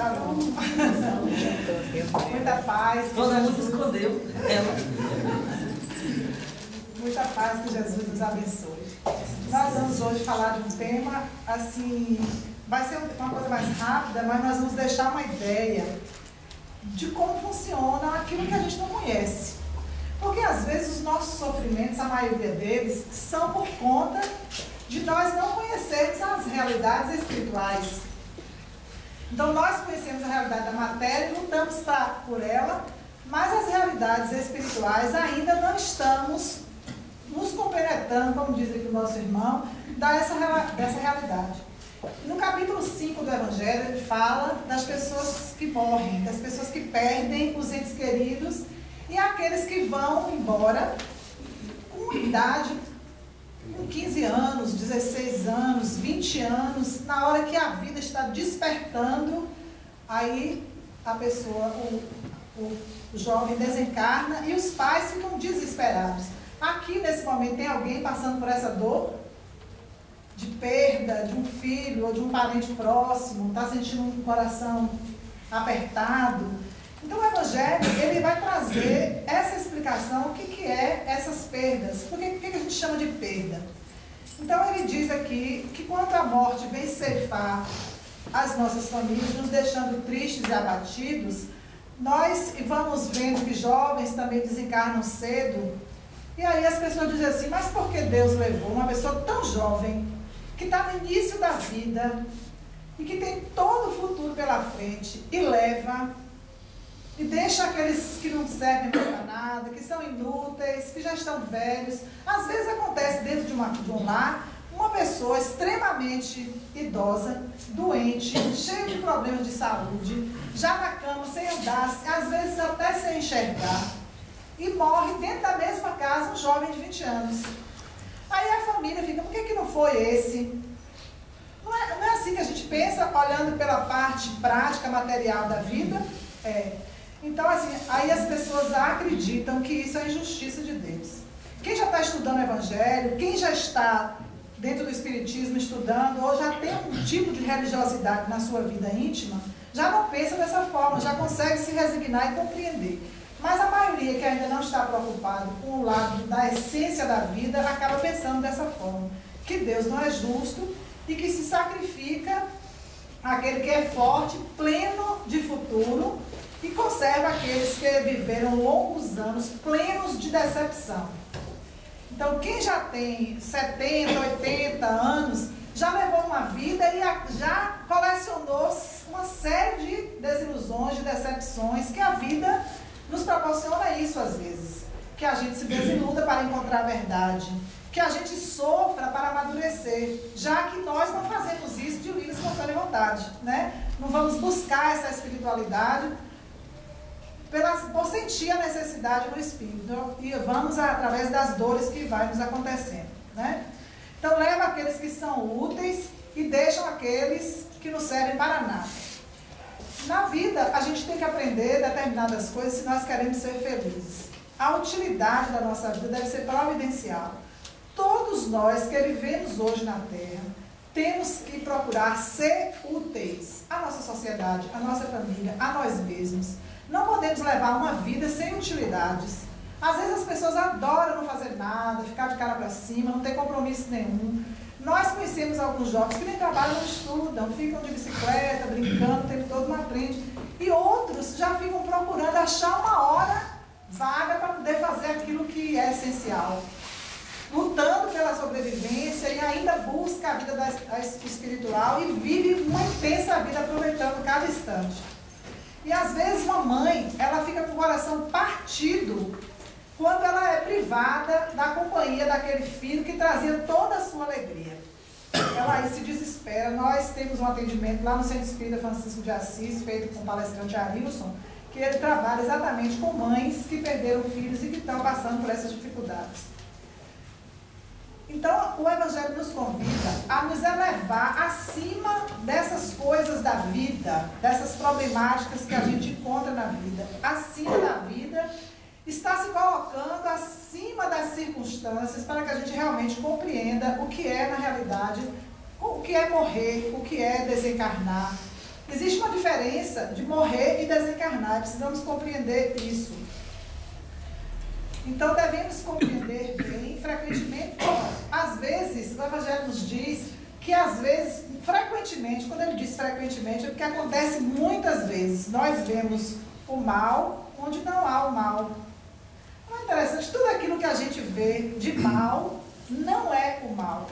Tá bom. Muita paz. Todo mundo escondeu ela. Muita paz, que Jesus nos abençoe. Nós vamos hoje falar de um tema, assim, vai ser uma coisa mais rápida, mas nós vamos deixar uma ideia de como funciona aquilo que a gente não conhece. Porque às vezes os nossos sofrimentos, a maioria deles, são por conta de nós não conhecermos as realidades espirituais. Então nós conhecemos a realidade da matéria e lutamos por ela, mas as realidades espirituais ainda não estamos nos compenetrando, como diz aqui o nosso irmão, dessa realidade. No capítulo 5 do Evangelho, ele fala das pessoas que morrem, das pessoas que perdem os entes queridos e aqueles que vão embora com idade, com 15 anos, 16 anos, 20 anos, na hora que a vida está despertando, aí a pessoa, o jovem desencarna e os pais ficam desesperados. Aqui nesse momento tem alguém passando por essa dor de perda de um filho ou de um parente próximo, está sentindo um coração apertado. Então o Evangelho, ele vai trazer essa explicação, o que é essas perdas, o que a gente chama de perda. Então ele diz aqui que quando a morte vem ceifar as nossas famílias, nos deixando tristes e abatidos, nós vamos vendo que jovens também desencarnam cedo, e aí as pessoas dizem assim, mas por que Deus levou uma pessoa tão jovem, que está no início da vida, e que tem todo o futuro pela frente, e leva, e deixa aqueles que não servem para nada, que são inúteis, que já estão velhos. Às vezes acontece dentro de um lar, uma pessoa extremamente idosa, doente, cheia de problemas de saúde, já na cama, sem andar, às vezes até sem enxergar, e morre dentro da mesma casa um jovem de 20 anos. Aí a família fica, por que não foi esse? Não é assim que a gente pensa, olhando pela parte prática, material da vida? Então, assim, aí as pessoas acreditam que isso é injustiça de Deus. Quem já está estudando o Evangelho, quem já está dentro do Espiritismo estudando, ou já tem um tipo de religiosidade na sua vida íntima, já não pensa dessa forma, já consegue se resignar e compreender. Mas a maioria que ainda não está preocupado com o lado da essência da vida, acaba pensando dessa forma, que Deus não é justo e que se sacrifica aquele que é forte, pleno de futuro, e conserva aqueles que viveram longos anos plenos de decepção. Então, quem já tem 70, 80 anos, já levou uma vida e já colecionou uma série de desilusões, de decepções, que a vida nos proporciona isso às vezes. Que a gente se desiluda para encontrar a verdade, que a gente sofra para amadurecer, já que nós não fazemos isso de livre e espontânea vontade, né? Não vamos buscar essa espiritualidade por sentir a necessidade no Espírito, e vamos através das dores que vai nos acontecendo, né? Então leva aqueles que são úteis e deixam aqueles que não servem para nada. Na vida a gente tem que aprender determinadas coisas se nós queremos ser felizes. A utilidade da nossa vida deve ser providencial. Todos nós que vivemos hoje na Terra temos que procurar ser úteis à nossa sociedade, à nossa família, a nós mesmos. Não podemos levar uma vida sem utilidades. Às vezes as pessoas adoram não fazer nada, ficar de cara para cima, não ter compromisso nenhum. Nós conhecemos alguns jovens que nem trabalham, não estudam, ficam de bicicleta, brincando o tempo todo, não aprendem. E outros já ficam procurando achar uma hora vaga para poder fazer aquilo que é essencial. Lutando pela sobrevivência e ainda busca a vida espiritual e vive uma intensa vida aproveitando cada instante. E às vezes uma mãe, ela fica com o coração partido quando ela é privada da companhia daquele filho que trazia toda a sua alegria. Ela aí se desespera. Nós temos um atendimento lá no Centro Espírita Francisco de Assis, feito com o palestrante Arilson, que ele trabalha exatamente com mães que perderam filhos e que estão passando por essas dificuldades. Então, o Evangelho nos convida a nos elevar acima dessas coisas da vida, dessas problemáticas que a gente encontra na vida. Acima da vida, está se colocando acima das circunstâncias para que a gente realmente compreenda o que é, na realidade, o que é morrer, o que é desencarnar. Existe uma diferença de morrer e desencarnar, precisamos compreender isso. Então devemos compreender bem, frequentemente, às vezes, o Evangelho nos diz que às vezes, frequentemente, quando ele diz frequentemente, é porque acontece muitas vezes, nós vemos o mal onde não há o mal. Não é interessante, tudo aquilo que a gente vê de mal, não é o mal.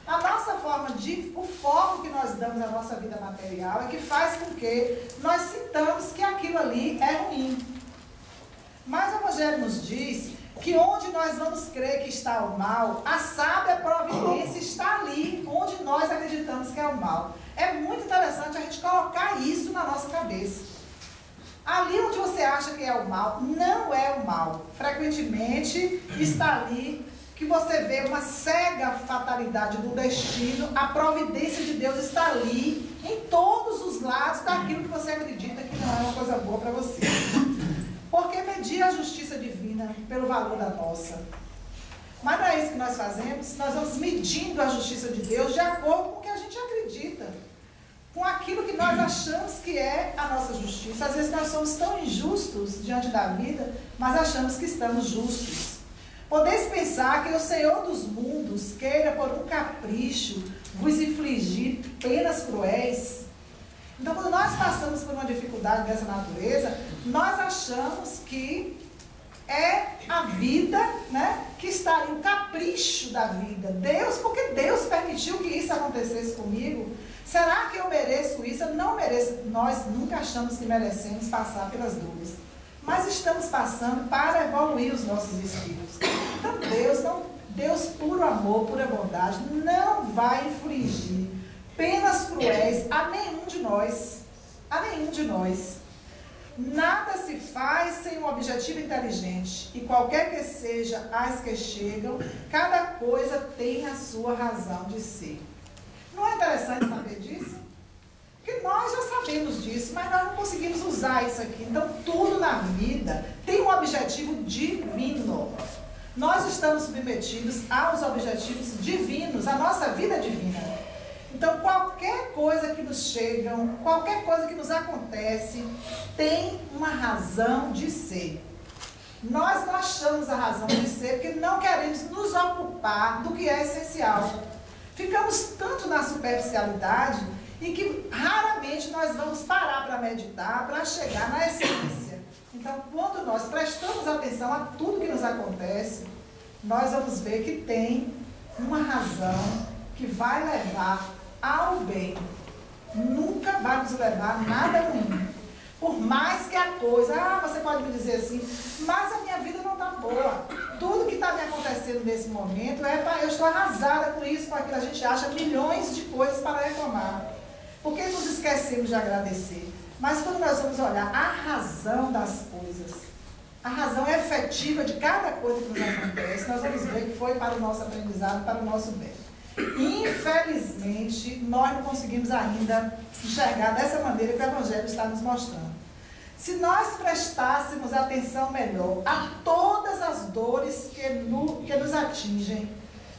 A nossa forma o foco que nós damos à nossa vida material é que faz com que nós sintamos que aquilo ali é ruim. Mas o Evangelho nos diz que onde nós vamos crer que está o mal, a sábia providência está ali, onde nós acreditamos que é o mal. É muito interessante a gente colocar isso na nossa cabeça. Ali onde você acha que é o mal, não é o mal. Frequentemente está ali que você vê uma cega fatalidade do destino, a providência de Deus está ali, em todos os lados daquilo que você acredita que não é uma coisa boa para você. Porque medir a justiça divina pelo valor da nossa. Mas não é isso que nós fazemos, nós vamos medindo a justiça de Deus de acordo com o que a gente acredita, com aquilo que nós achamos que é a nossa justiça. Às vezes nós somos tão injustos diante da vida, mas achamos que estamos justos. Podeis pensar que o Senhor dos mundos queira por um capricho vos infligir penas cruéis. Então, quando nós passamos por uma dificuldade dessa natureza, nós achamos que é a vida, né, que está ali, o capricho da vida. Deus, porque Deus permitiu que isso acontecesse comigo. Será que eu mereço isso? Eu não mereço. Nós nunca achamos que merecemos passar pelas dores. Mas estamos passando para evoluir os nossos espíritos. Então Deus puro amor, pura bondade, não vai infligir penas cruéis a nenhum de nós. A nenhum de nós. Nada se faz sem um objetivo inteligente. E qualquer que seja as que chegam, cada coisa tem a sua razão de ser. Não é interessante saber disso? Porque nós já sabemos disso, mas nós não conseguimos usar isso aqui. Então, tudo na vida tem um objetivo divino. Nós estamos submetidos aos objetivos divinos, a nossa vida é divina. Então, qualquer coisa que nos chega, qualquer coisa que nos acontece, tem uma razão de ser. Nós não achamos a razão de ser porque não queremos nos ocupar do que é essencial. Ficamos tanto na superficialidade e que raramente nós vamos parar para meditar, para chegar na essência. Então, quando nós prestamos atenção a tudo que nos acontece, nós vamos ver que tem uma razão que vai levar ao bem. Nunca vai nos levar a nada ruim. Por mais que a coisa, você pode me dizer assim, mas a minha vida não está boa. Tudo que está me acontecendo nesse momento eu estou arrasada com isso, com aquilo. A gente acha milhões de coisas para reclamar. Porque nos esquecemos de agradecer. Mas quando nós vamos olhar a razão das coisas, a razão efetiva de cada coisa que nos acontece, nós vamos ver que foi para o nosso aprendizado, para o nosso bem. Infelizmente, nós não conseguimos ainda enxergar dessa maneira que o Evangelho está nos mostrando. Se nós prestássemos atenção melhor a todas as dores que nos atingem,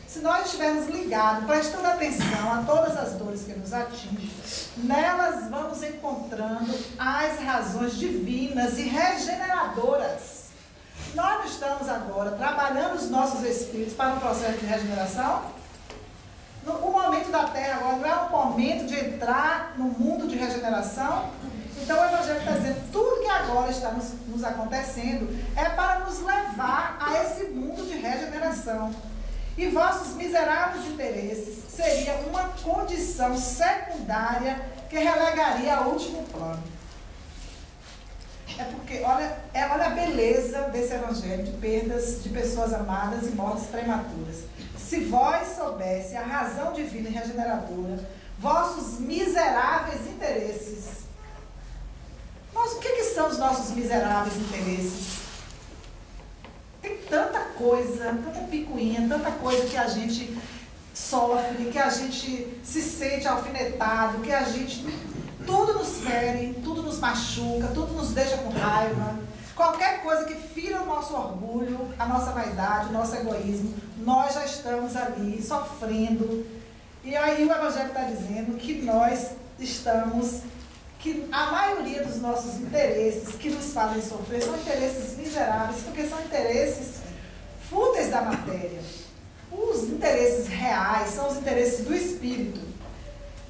se nós estivermos ligados, prestando atenção a todas as dores que nos atingem, nelas vamos encontrando as razões divinas e regeneradoras. Nós não estamos agora trabalhando os nossos espíritos para um processo de regeneração? O momento da Terra agora não é um momento de entrar no mundo de regeneração? Então o Evangelho está dizendo, tudo que agora está nos acontecendo é para nos levar a esse mundo de regeneração. E vossos miseráveis interesses seria uma condição secundária que relegaria ao último plano. É porque, olha a beleza desse Evangelho de perdas de pessoas amadas e mortes prematuras. Se vós soubesse a razão divina e regeneradora, vossos miseráveis interesses. Mas o que são os nossos miseráveis interesses? Tem tanta coisa, tanta picuinha, tanta coisa que a gente sofre, que a gente se sente alfinetado, que a gente... Tudo nos fere, tudo nos machuca, tudo nos deixa com raiva. Qualquer coisa que fira o nosso orgulho, a nossa vaidade, o nosso egoísmo, nós já estamos ali sofrendo. E aí o Evangelho está dizendo que nós estamos que a maioria dos nossos interesses que nos fazem sofrer são interesses miseráveis, porque são interesses fúteis da matéria. Os interesses reais são os interesses do espírito.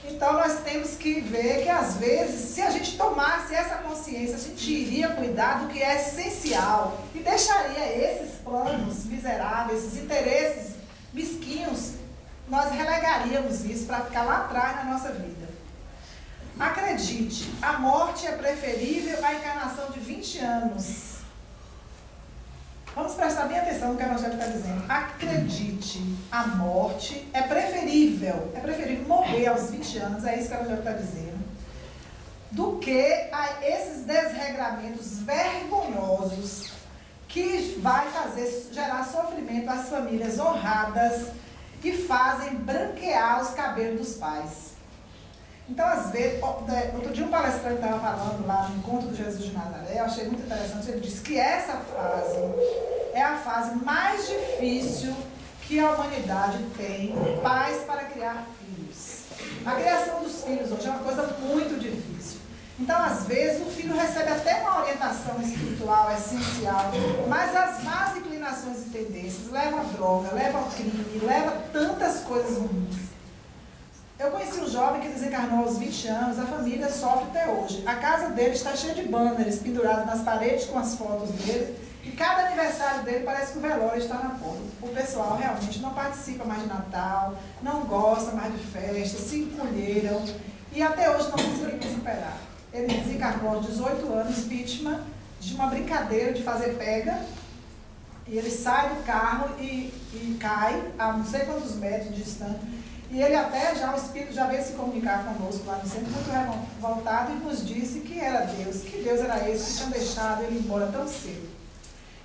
Então nós temos que ver que às vezes, se a gente tomasse essa consciência, a gente iria cuidar do que é essencial e deixaria esses planos miseráveis, esses interesses mesquinhos, nós relegaríamos isso para ficar lá atrás na nossa vida. Acredite, a morte é preferível à encarnação de 20 anos. Vamos prestar bem atenção no que a Evangelho está dizendo. Acredite, a morte é preferível morrer aos 20 anos, é isso que a Evangelho está dizendo, do que a esses desregramentos vergonhosos que vai gerar sofrimento às famílias honradas que fazem branquear os cabelos dos pais. Então, às vezes, outro dia um palestrante estava falando lá no Encontro do Jesus de Nazaré, eu achei muito interessante, ele disse que essa fase é a fase mais difícil que a humanidade tem, pais para criar filhos. A criação dos filhos hoje é uma coisa muito difícil. Então, às vezes, o filho recebe até uma orientação espiritual essencial, mas as más inclinações e tendências levam a droga, levam ao crime, levam tantas coisas ruins. Eu conheci um jovem que desencarnou aos 20 anos, a família sofre até hoje. A casa dele está cheia de banners pendurados nas paredes com as fotos dele, e cada aniversário dele parece que o velório está na porta. O pessoal realmente não participa mais de Natal, não gosta mais de festa, se encolheram, e até hoje não conseguimos superar. Ele desencarnou aos 18 anos, vítima de uma brincadeira de fazer pega, e ele sai do carro e cai a não sei quantos metros de distância. E ele até já, o Espírito já veio se comunicar conosco lá no centro, muito revoltado, e nos disse que era Deus, que Deus era esse que tinha deixado ele embora tão cedo.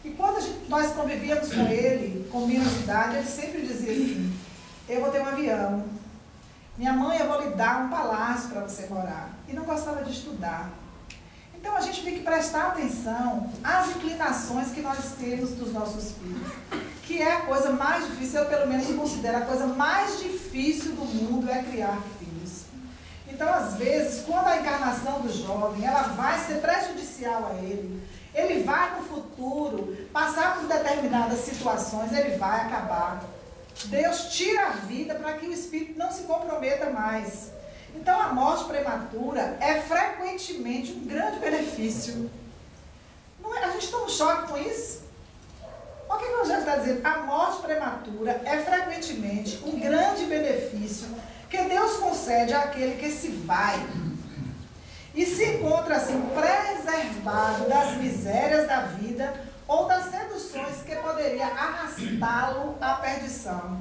E quando nós convivíamos com ele, com menos idade, ele sempre dizia assim, eu vou ter um avião, minha mãe, eu vou lhe dar um palácio para você morar. E não gostava de estudar. Então a gente tem que prestar atenção às inclinações que nós temos dos nossos filhos, que é a coisa mais difícil, eu pelo menos considero a coisa mais difícil do mundo é criar filhos. Então, às vezes, quando a encarnação do jovem, ela vai ser prejudicial a ele vai no futuro passar por determinadas situações, ele vai acabar. Deus tira a vida para que o espírito não se comprometa mais. Então, a morte prematura é frequentemente um grande benefício. Não é? A gente toma um choque com isso? O que o Evangelho está dizendo? A morte prematura é frequentemente um grande benefício que Deus concede àquele que se vai e se encontra assim preservado das misérias da vida ou das seduções que poderia arrastá-lo à perdição.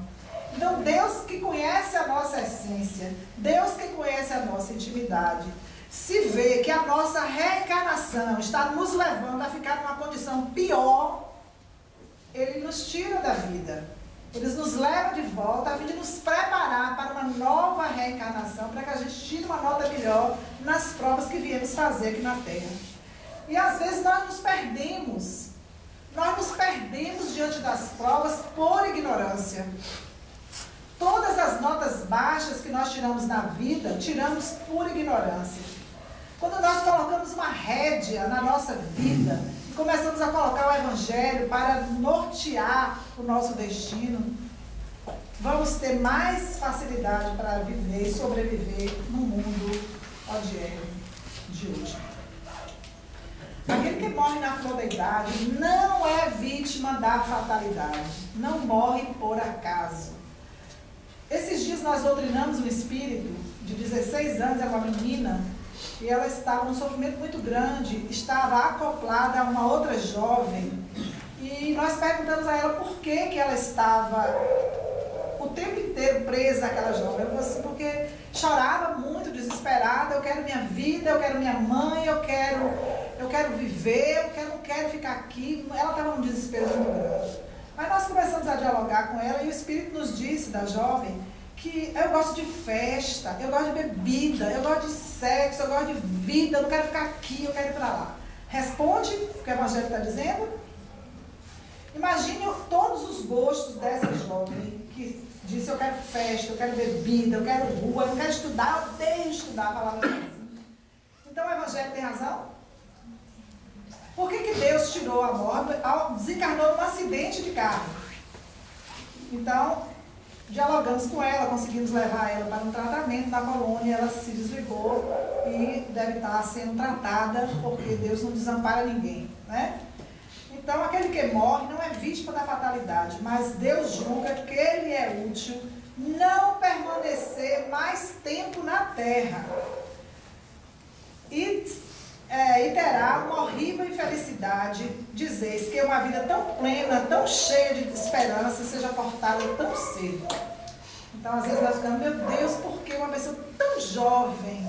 Então, Deus que conhece a nossa essência, Deus que conhece a nossa intimidade, se vê que a nossa reencarnação está nos levando a ficar numa condição pior, Ele nos tira da vida. Ele nos leva de volta a fim de nos preparar para uma nova reencarnação, para que a gente tire uma nota melhor nas provas que viemos fazer aqui na Terra. E às vezes nós nos perdemos. Nós nos perdemos diante das provas por ignorância. Todas as notas baixas que nós tiramos na vida, tiramos por ignorância. Quando nós colocamos uma rédea na nossa vida e começamos a colocar o Evangelho para nortear o nosso destino, vamos ter mais facilidade para viver e sobreviver no mundo odierno de hoje. Aquele que morre na flor da idade não é vítima da fatalidade, não morre por acaso. Esses dias nós doutrinamos um espírito de 16 anos, era uma menina, e ela estava num sofrimento muito grande, estava acoplada a uma outra jovem, e nós perguntamos a ela por que ela estava o tempo inteiro presa àquela jovem. Ela falou assim, porque chorava muito, desesperada, eu quero minha vida, eu quero minha mãe, eu quero viver, eu não quero ficar aqui. Ela estava num desespero muito grande. Aí nós começamos a dialogar com ela e o Espírito nos disse, da jovem, que eu gosto de festa, eu gosto de bebida, eu gosto de sexo, eu gosto de vida, eu não quero ficar aqui, eu quero ir para lá. Responde o que o Evangelho está dizendo? Imagine todos os gostos dessa jovem que disse, eu quero festa, eu quero bebida, eu quero rua, eu não quero estudar, eu odeio estudar, a palavra assim. Então evangelho tem razão? Por que Deus tirou a morte, desencarnou num acidente de carro? Então, dialogamos com ela, conseguimos levar ela para um tratamento na colônia, ela se desligou e deve estar sendo tratada, porque Deus não desampara ninguém, né? Então, aquele que morre não é vítima da fatalidade, mas Deus julga que ele é útil não permanecer mais tempo na terra. E terá uma horrível infelicidade dizer que uma vida tão plena, tão cheia de esperança, seja cortada tão cedo. Então, às vezes nós ficamos, meu Deus, por que uma pessoa tão jovem,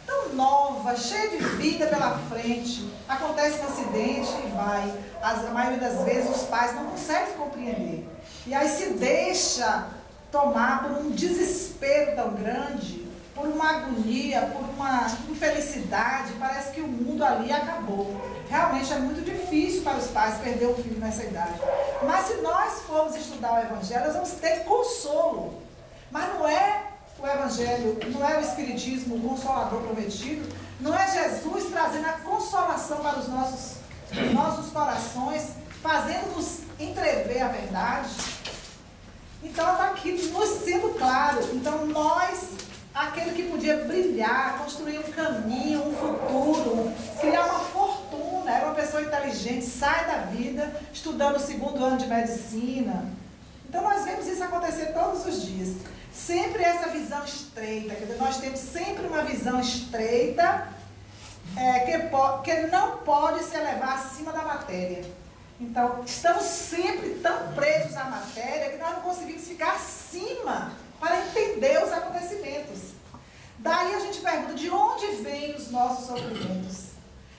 tão nova, cheia de vida pela frente, acontece um acidente e vai. A maioria das vezes os pais não conseguem compreender. E aí se deixa tomar por um desespero tão grande, por uma agonia, por uma infelicidade, parece que o mundo ali acabou. Realmente é muito difícil para os pais perder o filho nessa idade. Mas se nós formos estudar o Evangelho, nós vamos ter consolo. Mas não é o Evangelho, não é o Espiritismo, o Consolador prometido, não é Jesus trazendo a consolação para os nossos corações, fazendo-nos entrever a verdade. Então ela está aqui nos sendo claro. Então nós, aquele que podia brilhar, construir um caminho, um futuro, criar uma fortuna, era uma pessoa inteligente, sai da vida, estudando o 2º ano de medicina. Então nós vemos isso acontecer todos os dias. Sempre essa visão estreita, quer dizer, nós temos sempre uma visão estreita, que não pode se elevar acima da matéria. Então, estamos sempre tão presos à matéria que nós não conseguimos ficar acima para entender os acontecimentos. Daí a gente pergunta, de onde vêm os nossos sofrimentos?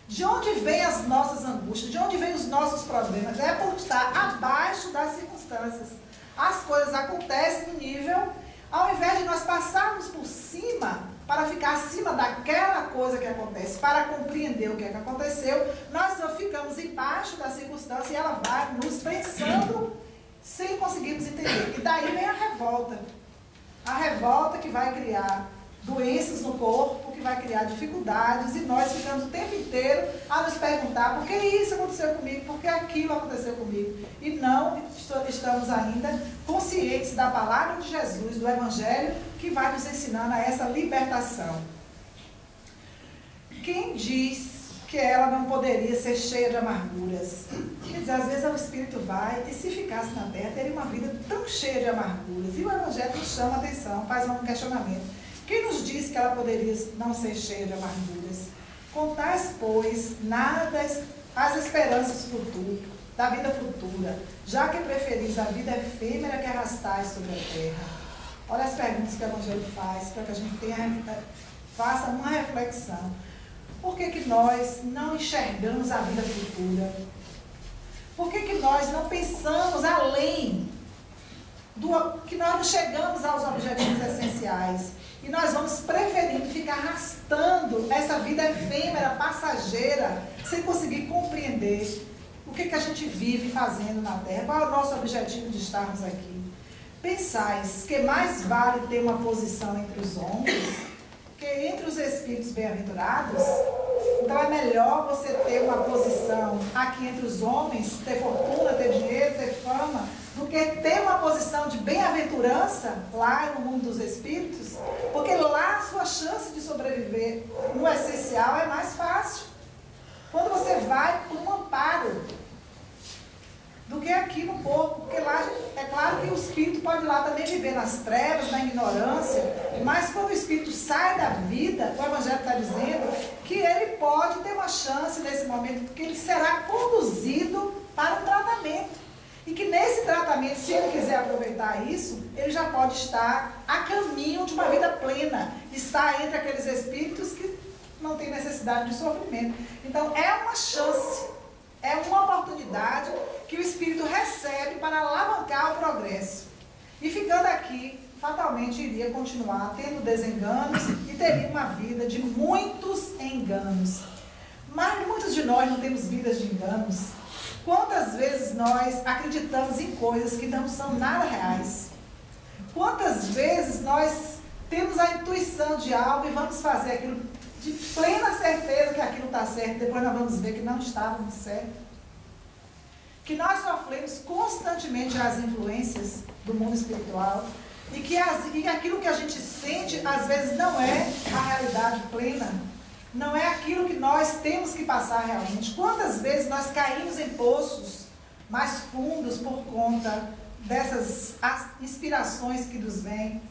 De onde vêm as nossas angústias? De onde vêm os nossos problemas? É por estar abaixo das circunstâncias. As coisas acontecem no nível, ao invés de nós passarmos por cima, para ficar acima daquela coisa que acontece, para compreender o que é que aconteceu, nós só ficamos embaixo da circunstância e ela vai nos pensando sem conseguirmos entender. E daí vem a revolta. A revolta que vai criar doenças no corpo, que vai criar dificuldades, e nós ficamos o tempo inteiro a nos perguntar por que isso aconteceu comigo, por que aquilo aconteceu comigo. E não estamos ainda conscientes da palavra de Jesus, do Evangelho, que vai nos ensinando a essa libertação. Quem diz que ela não poderia ser cheia de amarguras? Quer dizer, às vezes o Espírito vai, e se ficasse na terra, teria uma vida tão cheia de amarguras. E o Evangelho nos chama a atenção, faz um questionamento. Quem nos diz que ela poderia não ser cheia de amarguras? Contais, pois, nada as esperanças da vida futura, já que preferis a vida efêmera que arrastais sobre a terra. Olha as perguntas que o Evangelho faz, para que a gente faça uma reflexão. Por que nós não enxergamos a vida futura? Por que nós não pensamos além que nós não chegamos aos objetivos essenciais? E nós vamos preferindo ficar arrastando essa vida efêmera, passageira, sem conseguir compreender o que a gente vive fazendo na Terra, qual é o nosso objetivo de estarmos aqui. Pensais que mais vale ter uma posição entre os homens que entre os espíritos bem-aventurados? Então é melhor você ter uma posição aqui entre os homens, ter fortuna, ter dinheiro, ter fama, do que ter uma posição de bem-aventurança lá no mundo dos espíritos, porque lá a sua chance de sobreviver no essencial é mais fácil. Quando você vai por um amparo, do que aqui no corpo, porque lá é claro que o espírito pode lá também viver nas trevas, na ignorância, mas quando o espírito sai da vida, o Evangelho está dizendo que ele pode ter uma chance nesse momento, porque ele será conduzido para um tratamento. E que nesse tratamento, se ele quiser aproveitar isso, ele já pode estar a caminho de uma vida plena, estar entre aqueles espíritos que não têm necessidade de sofrimento. Então é uma chance, é uma oportunidade que o espírito recebe para alavancar o progresso. E ficando aqui, fatalmente iria continuar tendo desenganos e teria uma vida de muitos enganos. Mas muitos de nós não temos vidas de enganos. Quantas vezes nós acreditamos em coisas que não são nada reais? Quantas vezes nós temos a intuição de algo e vamos fazer aquilo de plena certeza que aquilo está certo, depois nós vamos ver que não estávamos certo. Que nós sofremos constantemente as influências do mundo espiritual e que aquilo que a gente sente, às vezes, não é a realidade plena, não é aquilo que nós temos que passar realmente. Quantas vezes nós caímos em poços mais fundos por conta dessas inspirações que nos vêm,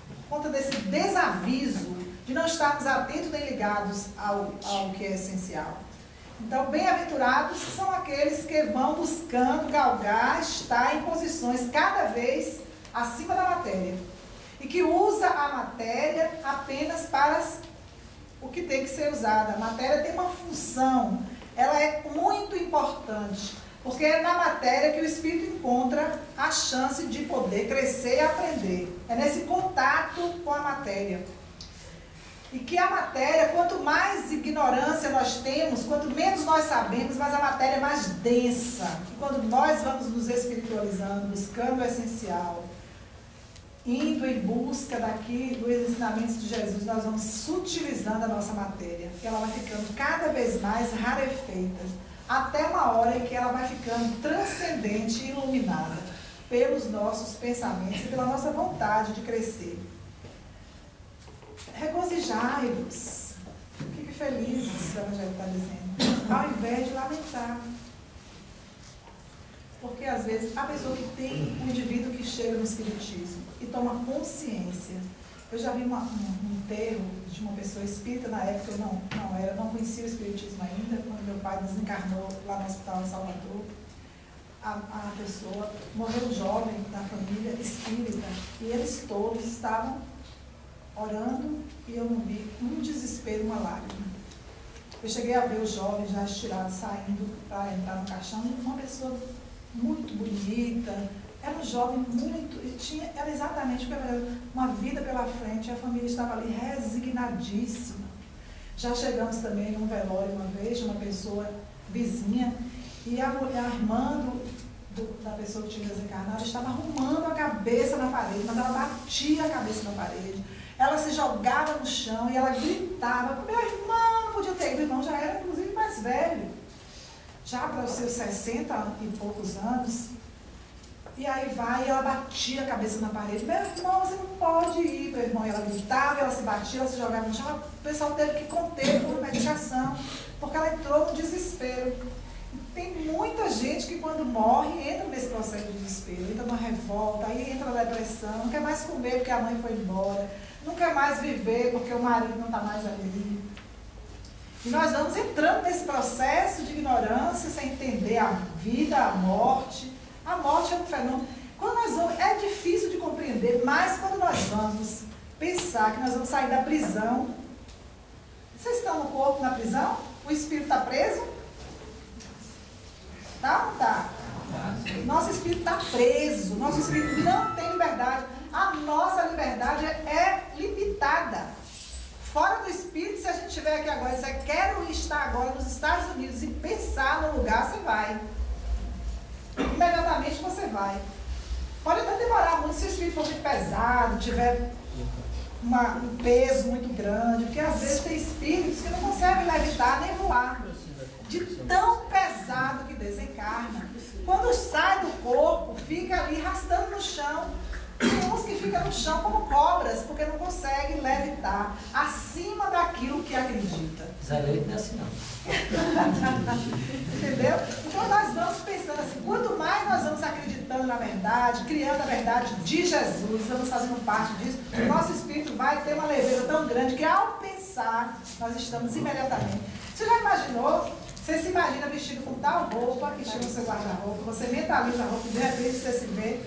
por conta desse desaviso de não estarmos atentos nem ligados ao que é essencial. Então, bem-aventurados são aqueles que vão buscando galgar, estar em posições cada vez acima da matéria. E que usa a matéria apenas para o que tem que ser usada. A matéria tem uma função, ela é muito importante, porque é na matéria que o espírito encontra a chance de poder crescer e aprender. É nesse contato com a matéria. E que a matéria, quanto mais ignorância nós temos, quanto menos nós sabemos, mas a matéria é mais densa. E quando nós vamos nos espiritualizando, buscando o essencial, indo em busca dos ensinamentos de Jesus, nós vamos sutilizando a nossa matéria. E ela vai ficando cada vez mais rarefeita, até uma hora em que ela vai ficando transcendente e iluminada pelos nossos pensamentos e pela nossa vontade de crescer. Regozijai-vos, fique felizes, o Evangelho está dizendo, ao invés de lamentar. Porque às vezes a pessoa que tem um indivíduo que chega no espiritismo e toma consciência. Eu já vi um enterro de uma pessoa espírita, na época eu não conhecia o espiritismo ainda, quando meu pai desencarnou lá no hospital em Salvador. A pessoa morreu jovem da família espírita e eles todos estavam orando e eu não vi um desespero, uma lágrima. Eu cheguei a ver o jovem já estirado, saindo para entrar no caixão, uma pessoa muito bonita, era um jovem muito, era exatamente uma vida pela frente, a família estava ali resignadíssima. Já chegamos também num velório uma vez, de uma pessoa vizinha, e a mulher, a irmã da pessoa que tinha desencarnado, estava arrumando a cabeça na parede, mas ela batia a cabeça na parede. Ela se jogava no chão e ela gritava, meu irmão, não podia ter, o irmão já era inclusive mais velho, já para os seus 60 e poucos anos, e aí e ela batia a cabeça na parede, meu irmão, você não pode ir, meu irmão, e ela gritava, ela se batia, ela se jogava no chão, o pessoal teve que conter por medicação, porque ela entrou no desespero. Tem muita gente que quando morre entra nesse processo de desespero, entra numa revolta, aí entra na depressão, não quer mais comer porque a mãe foi embora, não quer mais viver porque o marido não está mais ali. E nós vamos entrando nesse processo de ignorância, sem entender a vida, a morte. A morte é um fenômeno. Quando nós vamos, é difícil de compreender, mas quando nós vamos pensar que nós vamos sair da prisão, vocês estão no corpo na prisão? O espírito está preso? Tá ou não está? Nosso espírito está preso, nosso espírito não tem liberdade. A nossa liberdade é limitada. Fora do espírito, se a gente estiver aqui agora e disser, quero estar agora nos Estados Unidos e pensar no lugar, você vai. Imediatamente você vai. Pode até demorar muito se o espírito for muito pesado, tiver um peso muito grande, porque às vezes tem espíritos que não conseguem levitar nem voar. De tão pesado que desencarna. Quando sai do corpo, fica ali arrastando no chão. Tem uns que ficam no chão como cobras, porque não conseguem levitar acima daquilo que acredita. Zé Leite não é assim, não. Entendeu? Então nós vamos pensando assim, quanto mais nós vamos acreditando na verdade, criando a verdade de Jesus, vamos fazendo parte disso, o nosso espírito vai ter uma leveza tão grande que ao pensar, nós estamos imediatamente. Você já imaginou? Você se imagina vestido com tal roupa que chega no seu guarda-roupa, você mentaliza a roupa e de repente você se vê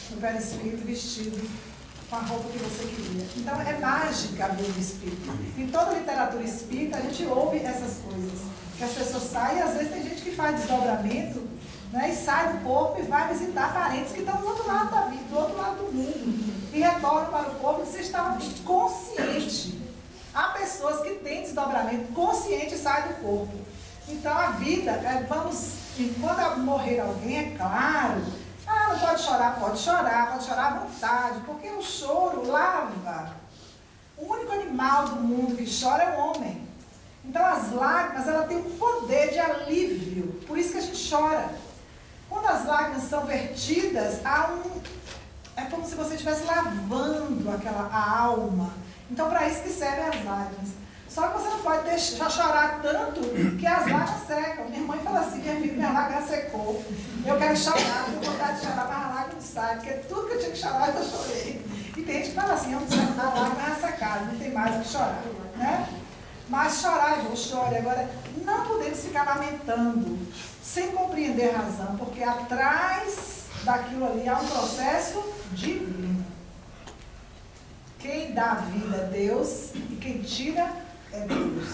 no perispírito vestido com a roupa que você queria. Então é mágica a vida do espírito. Em toda literatura espírita a gente ouve essas coisas. Que as pessoas saem, e às vezes tem gente que faz desdobramento, né, e sai do corpo e vai visitar parentes que estão do outro lado da vida, do outro lado do mundo. E retornam para o corpo e você está consciente. Há pessoas que têm desdobramento consciente e saem do corpo. Então a vida, quando morrer alguém, é claro, não pode chorar à vontade, porque o choro lava. O único animal do mundo que chora é o homem. Então as lágrimas, ela tem um poder de alívio. Por isso que a gente chora. Quando as lágrimas são vertidas, é como se você estivesse lavando a alma. Então para isso que servem as lágrimas. Só que você não pode deixar chorar tanto que as lágrimas secam. Minha mãe fala assim, minha lágrima secou. Eu quero chorar, eu tenho vontade de chorar, mas a lágrima não sai, porque tudo que eu tinha que chorar, eu chorei. E tem gente que fala assim, a lágrima é secada, não tem mais o que chorar, né? Mas chorar, eu choro. Agora, não podemos ficar lamentando, sem compreender a razão, porque atrás daquilo ali há um processo divino. Quem dá a vida é Deus e quem tira é Deus.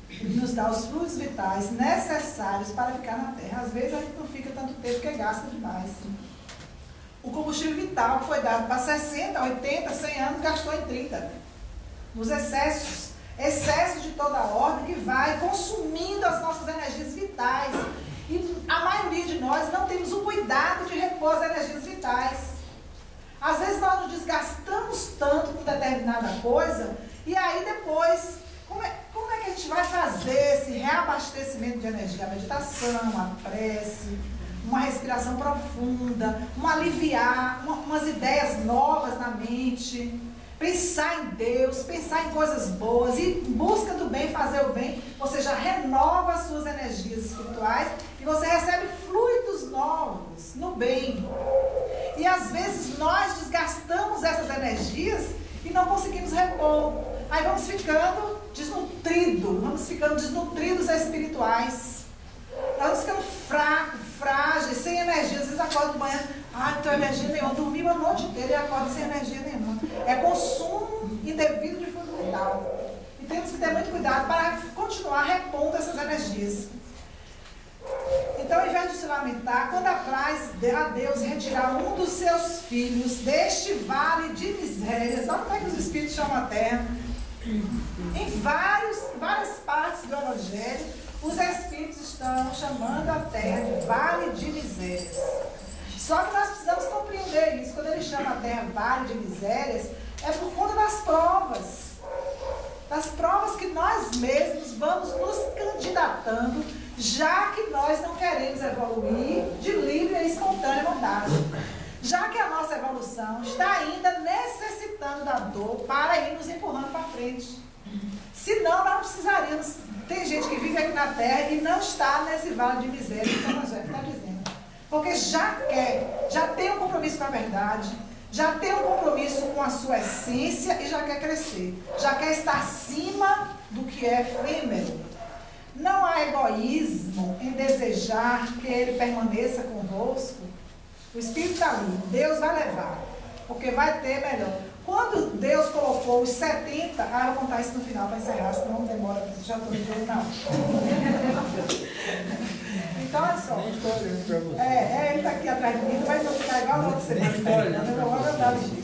Ele nos dá os fluidos vitais necessários para ficar na terra. Às vezes a gente não fica tanto tempo porque gasta demais. O combustível vital que foi dado para 60, 80, 100 anos, gastou em 30. Nos excessos de toda a ordem que vai consumindo as nossas energias vitais. E a maioria de nós não temos o cuidado de repor as energias vitais. Às vezes nós nos desgastamos tanto com determinada coisa, e aí depois, como é que a gente vai fazer esse reabastecimento de energia? A meditação, a prece, uma respiração profunda, um aliviar, umas ideias novas na mente, pensar em Deus, pensar em coisas boas, ir em busca do bem, fazer o bem, você já renova as suas energias espirituais e você recebe fluidos novos no bem. E às vezes nós desgastamos essas energias e não conseguimos repor. Aí vamos ficando desnutridos espirituais. Nós vamos ficando fracos, frágeis, sem energia. Às vezes acorda de manhã, não tenho energia nenhuma. Dormiu a noite inteira e acorda sem energia nenhuma. É consumo indevido de fluido vital. E temos que ter muito cuidado para continuar repondo essas energias. Então, ao invés de se lamentar, quando apraz a Deus retirar um dos seus filhos deste vale de misérias, olha como é que os Espíritos chamam a terra. Em várias partes do Evangelho, os Espíritos estão chamando a terra de vale de misérias. Só que nós precisamos compreender isso. Quando ele chama a terra vale de misérias, é por conta das provas. Das provas que nós mesmos vamos nos candidatando, já que nós não queremos evoluir de livre e espontânea vontade. Já que a nossa evolução está ainda necessitando da dor para ir nos empurrando para frente. Senão, nós não precisaríamos. Tem gente que vive aqui na Terra e não está nesse vale de miséria que o Evangelho está dizendo. Porque já tem um compromisso com a verdade, já tem um compromisso com a sua essência e já quer crescer. Já quer estar acima do que é efêmero. Não há egoísmo em desejar que ele permaneça convosco. O Espírito está ali, Deus vai levar, porque vai ter melhor. Quando Deus colocou os 70, eu vou contar isso no final para encerrar, senão não demora, já estou de olho não. Então, olha só. Ele está aqui atrás de mim, vai ficar igual a outra semana. Eu vou andar ligeiro.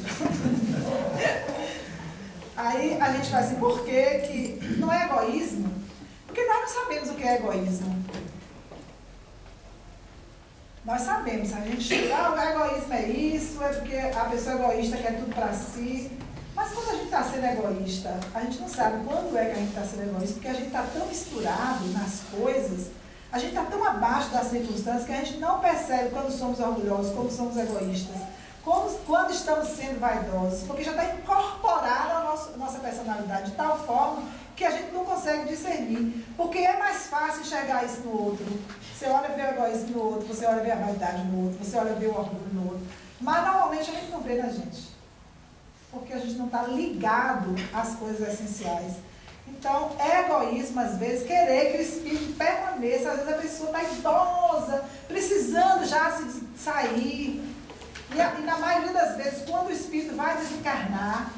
Aí a gente fala assim, por que não é egoísmo? Porque nós não sabemos o que é egoísmo. Nós sabemos, a gente chega, o egoísmo é isso, é porque a pessoa egoísta quer tudo para si. Mas quando a gente está sendo egoísta, a gente não sabe quando é que a gente está sendo egoísta, porque a gente está tão misturado nas coisas, a gente está tão abaixo das circunstâncias que a gente não percebe quando somos orgulhosos, quando somos egoístas, quando estamos sendo vaidosos, porque já está incorporada a nossa personalidade de tal forma que a gente não consegue discernir. Porque é mais fácil enxergar isso no outro. Você olha e vê o egoísmo no outro, você olha e vê a vaidade no outro, você olha e vê o orgulho no outro. Mas normalmente a gente não vê na gente. Porque a gente não está ligado às coisas essenciais. Então, é egoísmo, às vezes, querer que o espírito permaneça. Às vezes a pessoa está idosa, precisando já se sair. E na maioria das vezes, quando o espírito vai desencarnar,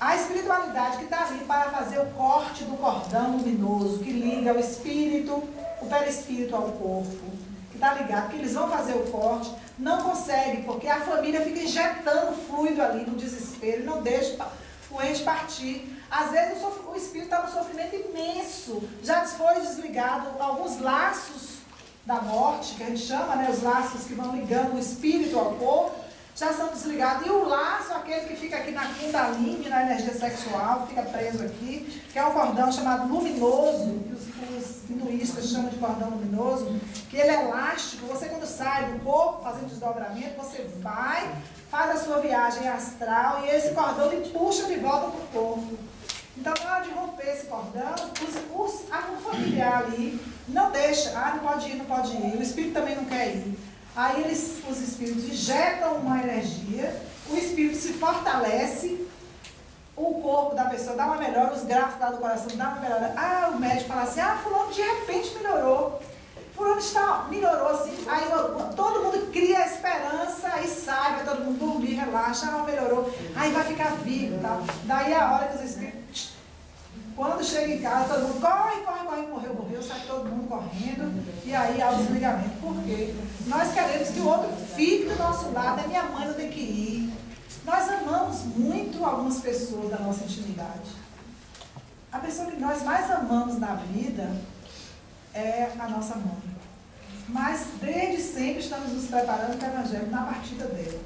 a espiritualidade que está ali para fazer o corte do cordão luminoso, que liga o espírito, o perispírito ao corpo, que está ligado, que eles vão fazer o corte, não consegue, porque a família fica injetando fluido ali no desespero e não deixa o ente partir. Às vezes o espírito está num sofrimento imenso, já foi desligado alguns laços da morte, que a gente chama, né, os laços que vão ligando o espírito ao corpo, já são desligados. E o laço, aquele que fica aqui na Kundalini, na energia sexual, fica preso aqui, que é um cordão chamado luminoso, que os hinduístas chamam de cordão luminoso, que ele é elástico. Você, quando sai do corpo, fazendo desdobramento, você vai, faz a sua viagem astral e esse cordão lhe puxa de volta para o corpo. Então, na hora de romper esse cordão, a familiar ali não deixa, não pode ir, não pode ir, o espírito também não quer ir. Aí os espíritos injetam uma energia, o espírito se fortalece, o corpo da pessoa dá uma melhora, os grafos lá do coração dá uma melhora. O médico fala assim, fulano de repente melhorou. Fulano melhorou assim, aí todo mundo cria a esperança e sai, vai todo mundo dormir, relaxa, melhorou, aí vai ficar vivo, tá? Daí é a hora que os espíritos, quando chega em casa, todo mundo corre, morreu, sai todo mundo correndo, e aí há o desligamento. Por quê? Nós queremos que o outro fique do nosso lado, é minha mãe, não tem que ir. Nós amamos muito algumas pessoas da nossa intimidade. A pessoa que nós mais amamos na vida é a nossa mãe. Mas desde sempre estamos nos preparando para o Evangelho na partida dela.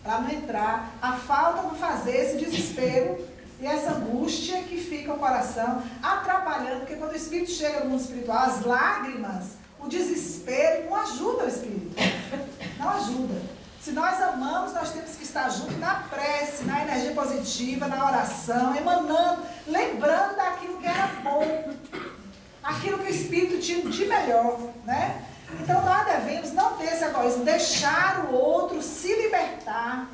Para não entrar, a falta não fazer esse desespero e essa angústia que fica o coração atrapalhando, porque quando o Espírito chega no mundo espiritual, as lágrimas, o desespero não ajuda o Espírito. Não ajuda. Se nós amamos, nós temos que estar juntos na prece, na energia positiva, na oração, emanando, lembrando daquilo que era bom. Aquilo que o Espírito tinha de melhor, né? Então nós devemos não ter esse egoísmo, deixar o outro se libertar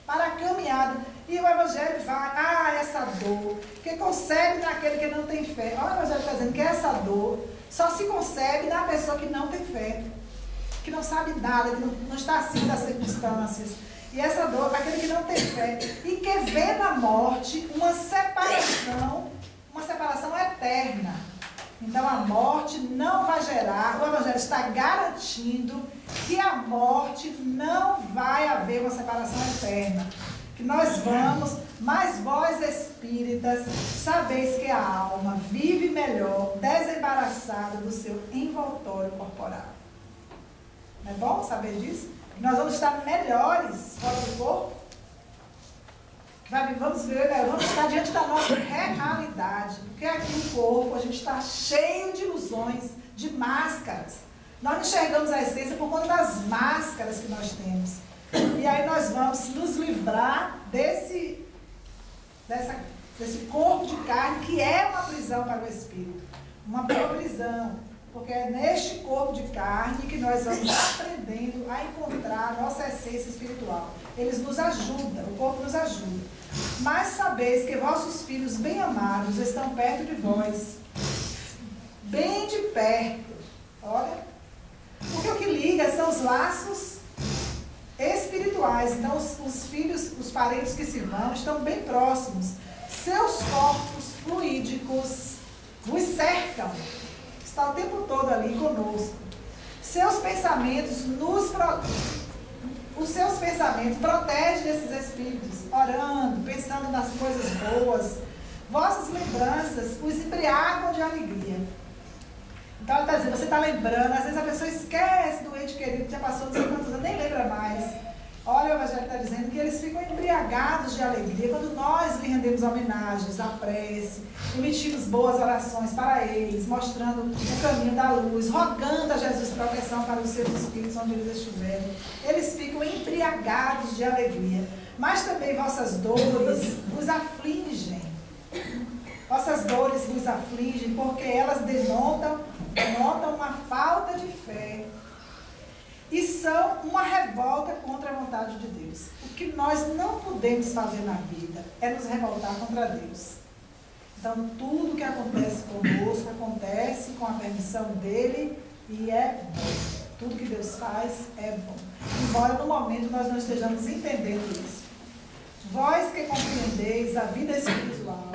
para a caminhada. E o Evangelho vai, essa dor, que concebe naquele que não tem fé. Olha o Evangelho está dizendo que essa dor só se concebe na pessoa que não tem fé, que não sabe nada, que não está acima das circunstâncias. E essa dor, aquele que não tem fé, e que vê na morte uma separação eterna. Então a morte não vai gerar, o Evangelho está garantindo que a morte não vai haver uma separação eterna. Que nós vamos, mas vós espíritas, sabeis que a alma vive melhor, desembaraçada do seu envoltório corporal. Não é bom saber disso? Que nós vamos estar melhores fora do corpo. Vamos estar diante da nossa realidade, porque aqui no corpo a gente está cheio de ilusões, de máscaras. Nós não enxergamos a essência por conta das máscaras que nós temos. E aí nós vamos nos livrar desse corpo de carne, que é uma prisão para o espírito. Uma boa prisão. Porque é neste corpo de carne que nós vamos aprendendo a encontrar a nossa essência espiritual. Eles nos ajudam, o corpo nos ajuda. Mas sabeis que vossos filhos bem amados estão perto de vós. Bem de perto. Olha. Porque o que liga são os laços espirituais. Então os filhos, os parentes que se vão, estão bem próximos. Seus corpos fluídicos vos cercam. Está o tempo todo ali conosco. Seus pensamentos os seus pensamentos protegem desses espíritos, orando, pensando nas coisas boas. Vossas lembranças os embriagam de alegria. Então ele está dizendo, você está lembrando, às vezes a pessoa esquece do ente querido que já passou não sei quantos anos, nem lembra mais. Olha, o Evangelho está dizendo que eles ficam embriagados de alegria quando nós lhe rendemos homenagens, a prece, emitimos boas orações para eles, mostrando o caminho da luz, rogando a Jesus proteção para os seus espíritos onde eles estiverem. Eles ficam embriagados de alegria. Mas também vossas dores vos afligem. Vossas dores vos afligem porque elas denotam uma falta de fé. E são uma revolta contra a vontade de Deus. O que nós não podemos fazer na vida é nos revoltar contra Deus. Então, tudo que acontece conosco, acontece com a permissão dele e é bom. Tudo que Deus faz é bom. Embora no momento nós não estejamos entendendo isso. Vós que compreendeis a vida espiritual,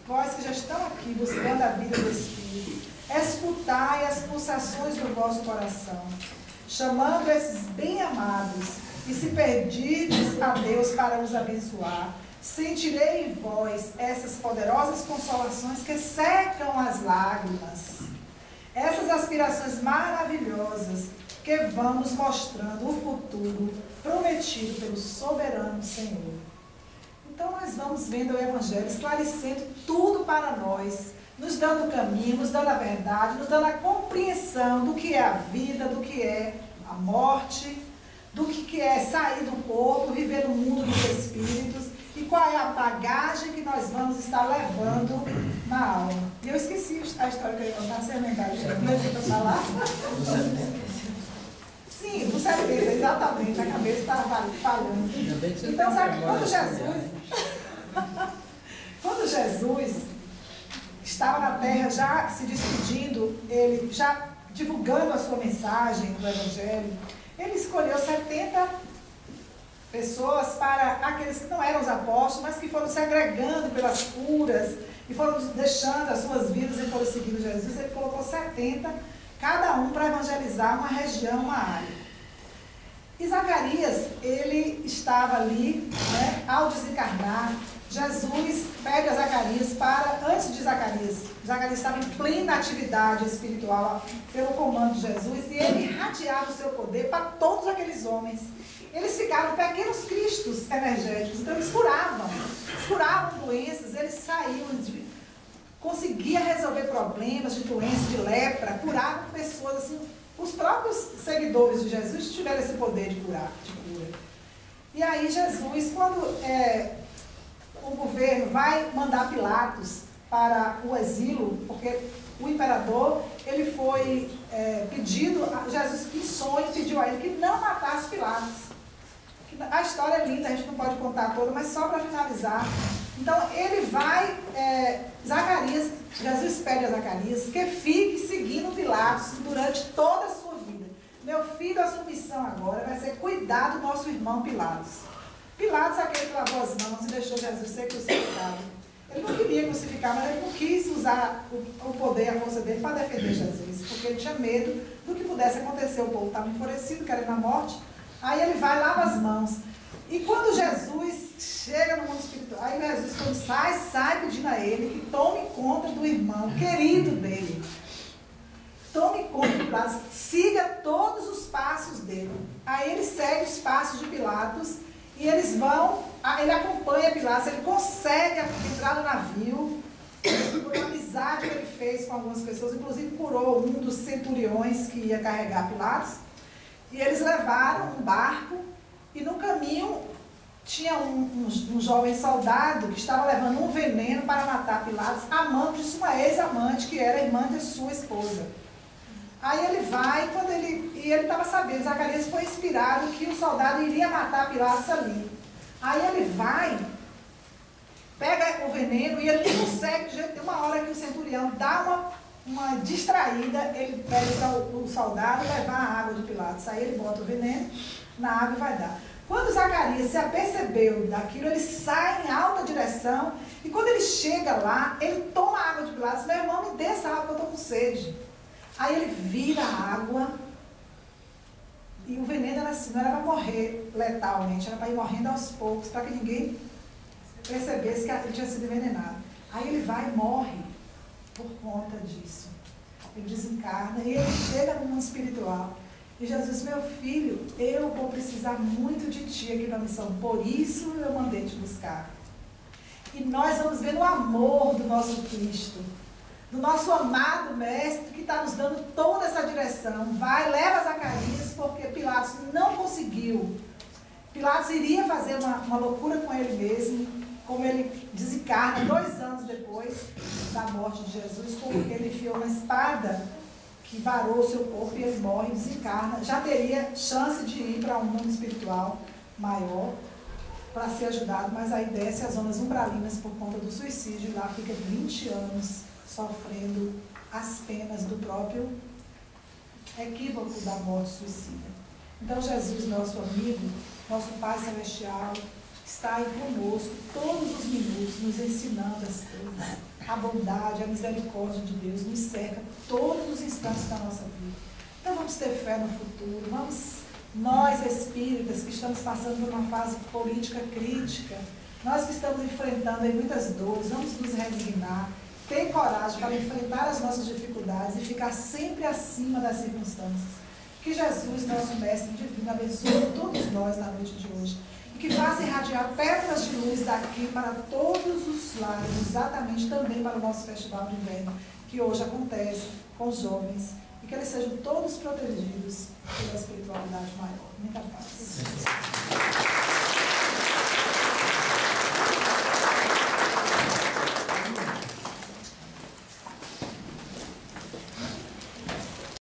vós que já estão aqui buscando a vida do Espírito, escutai as pulsações do vosso coração, chamando esses bem-amados, e se perdirdes a Deus para os abençoar, sentirei em vós essas poderosas consolações que secam as lágrimas, essas aspirações maravilhosas que vão nos mostrando o futuro prometido pelo soberano Senhor. Então nós vamos vendo o Evangelho esclarecendo tudo para nós, nos dando o caminho, nos dando a verdade, nos dando a compreensão do que é a vida, do que é a morte, do que é sair do corpo, viver no mundo dos espíritos e qual é a bagagem que nós vamos estar levando na alma. E eu esqueci a história que eu ia contar, você lembrar, não para falar? Sim, do 70, exatamente, a cabeça estava falhando. Então, sabe, quando Jesus estava na terra já se despedindo, ele já divulgando a sua mensagem do Evangelho, ele escolheu 70 pessoas para aqueles que não eram os apóstolos, mas que foram se agregando pelas curas e foram deixando as suas vidas e foram seguindo Jesus. Ele colocou 70, cada um para evangelizar uma região, uma área. E Zacarias, ele estava ali, né, ao desencarnar. Jesus pede a Zacarias para, antes de Zacarias estava em plena atividade espiritual pelo comando de Jesus, e ele irradiava o seu poder para todos aqueles homens. Eles ficaram pequenos cristos energéticos, então eles curavam doenças, eles saíam, conseguiam resolver problemas de doença, de lepra, curavam pessoas, assim, os próprios seguidores de Jesus tiveram esse poder de cura. E aí Jesus, quando o governo vai mandar Pilatos para o exílio, porque o imperador, ele foi pedido, Jesus em sonho pediu a ele que não matasse Pilatos. A história é linda, a gente não pode contar toda, mas só para finalizar. Então ele vai, Zacarias, Jesus pede a Zacarias que fique seguindo Pilatos durante toda a sua vida. Meu filho, a sua missão agora vai ser cuidar do nosso irmão Pilatos. Pilatos é aquele que lavou as mãos e deixou Jesus ser crucificado. Ele não queria crucificar, mas ele não quis usar o poder e a força dele para defender Jesus, porque ele tinha medo do que pudesse acontecer. O povo estava enfurecido, querendo a morte. Aí ele vai, lava as mãos. E quando Jesus chega no mundo espiritual, aí Jesus, quando sai pedindo a ele que tome conta do irmão querido dele. Tome conta de Pilatos, siga todos os passos dele. Aí ele segue os passos de Pilatos e eles vão, ele acompanha Pilatos, ele consegue entrar no navio, por uma amizade que ele fez com algumas pessoas, inclusive curou um dos centuriões que ia carregar Pilatos. E eles levaram um barco e no caminho tinha um jovem soldado que estava levando um veneno para matar Pilatos, amando de sua ex-amante, que era irmã de sua esposa. Aí ele vai, e ele estava sabendo, Zacarias foi inspirado que o soldado iria matar Pilatos ali. Aí ele vai, pega o veneno e ele não consegue, de jeito, tem uma hora que o centurião dá uma distraída, ele pede para o soldado levar a água de Pilatos. Aí ele bota o veneno na água e vai dar. Quando Zacarias se apercebeu daquilo, ele sai em alta direção e quando ele chega lá, ele toma a água de Pilatos. Meu irmão, me dê essa água que eu estou com sede. Aí ele vira a água e o veneno era assim, não era para morrer letalmente, era para ir morrendo aos poucos, para que ninguém percebesse que ele tinha sido envenenado. Aí ele vai e morre por conta disso. Ele desencarna e ele chega no mundo espiritual. E Jesus, meu filho, eu vou precisar muito de ti aqui na missão, por isso eu mandei te buscar. E nós vamos ver o amor do nosso Cristo, do nosso amado mestre que está nos dando toda essa direção. Vai, leva Zacarias, porque Pilatos não conseguiu. Pilatos iria fazer uma loucura com ele mesmo, como ele desencarna 2 anos depois da morte de Jesus, como ele enfiou uma espada que varou o seu corpo e ele morre e desencarna. Já teria chance de ir para um mundo espiritual maior para ser ajudado, mas aí desce as zonas umbralinas por conta do suicídio e lá fica 20 anos sofrendo as penas do próprio equívoco da morte suicida. Então Jesus, nosso amigo, nosso Pai Celestial, está aí conosco todos os minutos, nos ensinando as coisas. A bondade, a misericórdia de Deus nos cerca todos os instantes da nossa vida. Então vamos ter fé no futuro, nós espíritas que estamos passando por uma fase política crítica, nós que estamos enfrentando aí muitas dores, vamos nos resignar, ter coragem para enfrentar as nossas dificuldades e ficar sempre acima das circunstâncias. Que Jesus, nosso Mestre Divino, abençoe todos nós na noite de hoje. E que faça irradiar pétalas de luz daqui para todos os lares, exatamente também para o nosso Festival de Inverno, que hoje acontece com os jovens. E que eles sejam todos protegidos pela espiritualidade maior. Muita paz.